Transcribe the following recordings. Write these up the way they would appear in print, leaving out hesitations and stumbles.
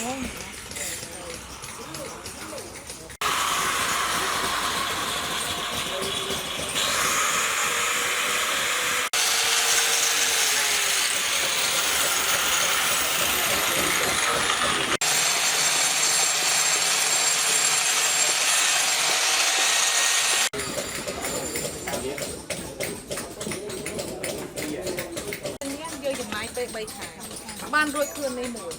3 ខែបានរួចខ្លួននេះមួយ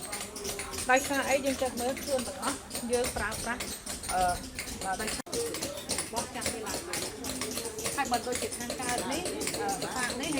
ដោយសារអីយើងចេះមើលខ្លួនទាំងអស់យើងប្រើប្រាស់ដោយសារបោះចាំវាឡើងហើយបើដូចជាខាងកើតនេះសាកនេះ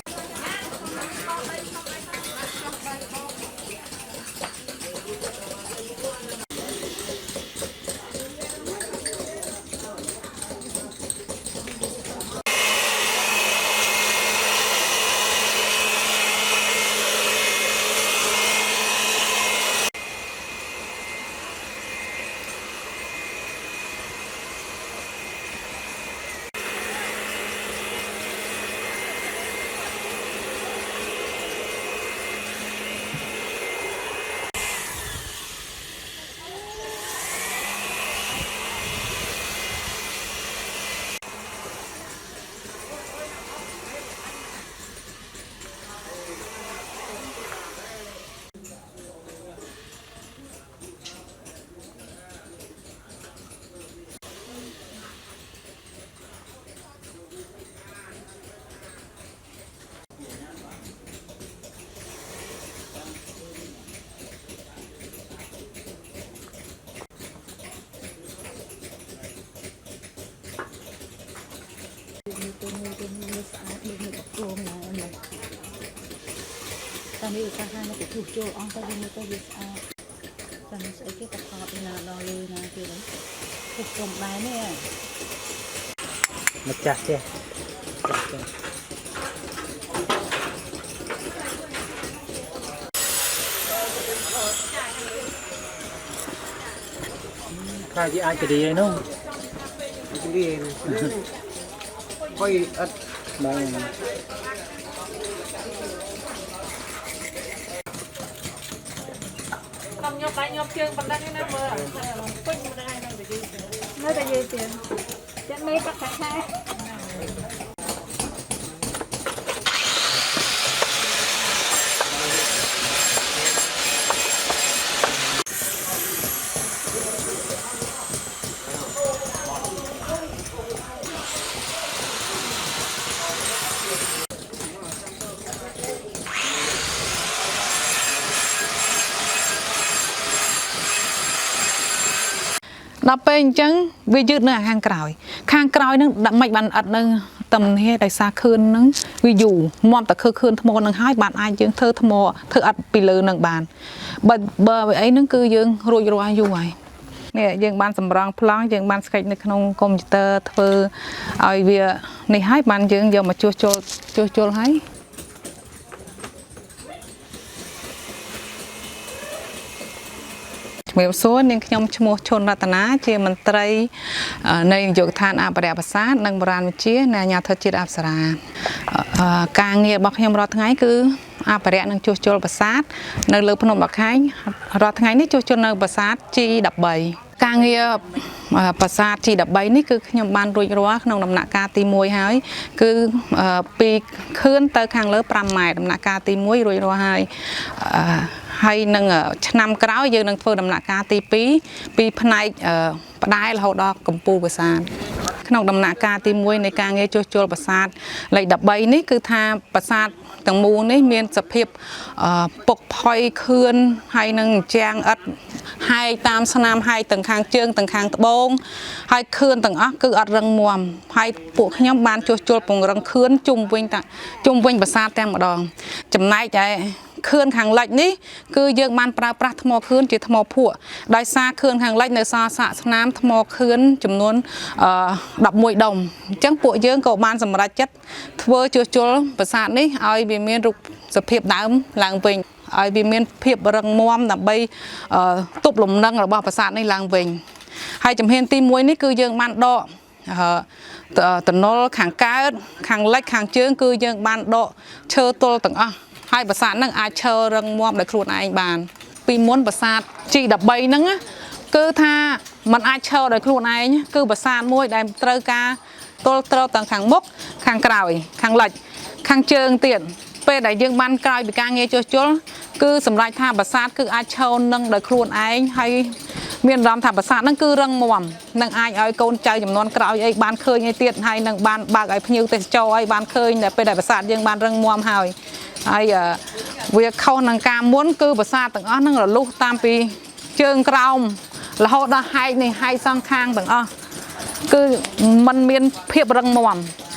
ตอนนี้การทานมันจะถูกโจออนไปยังไม่ต้องยึดเอาตอนนี้ใส่แค่ตะขอเป็นรอเลยนะคือเลยถูกกลมใบเนี่ยมาจัดเจ้ใครที่อาจจะดีเลยน้องดีค่อยอัดใบnhóc tay nhóc chân bằng đăng nó mơ quên đây nó tại vì tiền chắc mấy bắt cả hai ដល់ពេលអញ្ចឹងវាយឺតនៅខាងក្រោយនឹងដាក់មិនបានអត់នៅតំនេះដោយសារខឿននឹងវាយូរមាំតែខឿនថ្មនឹងហើយបានអាចយើងធ្វើថ្មធ្វើអត់ពីលើនឹងបានបើអីហ្នឹងគឺយើងរួចរាល់យូរហើយនេះយើងបានសម្រងប្លង់យើងបានស្កេចនៅក្នុងកុំព្យូទ័រធ្វើឲ្យវានេះហើយបានយើងយកមកជួសជុលហើយជំរាបសួរនាងខ្ញុំឈ្មោះឈុនរតនាជាមន្ត្រីនៃនាយកដ្ឋានអភិរក្សប្រាសាទនិងបុរាណវិទ្យានៃអាជ្ញាធរជាតិអប្សរាការងាររបស់ខ្ញុំរាល់ថ្ងៃគឺអភិរក្សនិងជួសជុលប្រាសាទនៅលើភ្នំបាខែងរាល់ថ្ងៃនេះជួសជុលនៅប្រាសាទ G13 ការងារប្រាសាទ G13 នេះគឺខ្ញុំបានរួចរាល់ក្នុងដំណាក់កាលទី1ហើយគឺពីខឿនទៅខាងលើ5ម៉ែត្រដំណាក់កាលទី1រួចរាល់ហើយនឹងឆ្នាំក្រោយយើងនឹងធ្វើដំណាក់កាលទី2ពីផ្នែកផ្ដាយរហូតដល់កំពូលប្រាសាទក្នុងដំណាក់កាលទី1នៃការងារជួសជុលប្រាសាទលេខ13នេះគឺថាប្រាសាទទាំងមូលនេះមានសភាពពុកផុយខឿនហើយនឹងជាងឥដ្ឋហើយតាមស្នាមហើយទាំងខាងជើងទាំងខាងត្បូងហើយខឿនទាំងអស់គឺអត់រឹងមាំហើយពួកខ្ញុំបានជួសជុលពង្រឹងខឿនជុំវិញប្រាសាទទាំងម្ដងចំណែកឯខឿនខាងលិចនេះគឺយើងបានប្រើប្រាស់ថ្មខឿនជាថ្មភក់ដោយសារខឿនខាងលិចនៅសល់សាកស្នាមថ្មខឿនចំនួន11ដុំអញ្ចឹងពួកយើងក៏បានសម្រេចចិត្តធ្វើជួសជុលប្រាសាទនេះឲ្យវាមានរូបសភាពដើមឡើងវិញឲ្យវាមានភាពរឹងមាំដើម្បីទប់លំនឹងរបស់ប្រាសាទនេះឡើងវិញហើយជំហានទី1នេះគឺយើងបានដកតំណុលខាងកើតខាងលិចខាងជើងគឺយើងបានដកឈើទល់ទាំងអស់ហើយប្រាសាទនឹងអាចឈររឹងមាំដោយខ្លួនឯងបាន ពីមុនប្រាសាទជី13ហ្នឹងគឺថាมันអាចឈរដោយខ្លួនឯងគឺប្រាសាទមួយដែលត្រូវការទល់ត្រូវទាំងខាងមុខខាងក្រោយខាងលិចខាងជើងទៀតពេលដែលយើងបានក្រោយពីការងារជួសជុលគឺសម្រាប់ថាប្រាសាទគឺអាចឈរនឹងដោយខ្លួនឯងហើយមានអារម្មណ៍ថាប្រាសាទហ្នឹងគឺរឹងមាំនឹងអាចឲ្យកូនចៅចំនួនក្រោយអីបានឃើញអីទៀតហើយនឹងបានបើកឲ្យភ្ញៀវទេសចរអីបានឃើញតែពេលដែលប្រាសាទយើងបានរឹងមាំហើយវាខុសនឹងការមុនគឺប្រាសាទទាំងអស់ហ្នឹងរលុះតាមពីជើងក្រោមរហូតដល់ហែកនេះហែកសងខាងទាំងអស់គឺมันមានភាពរឹងមាំ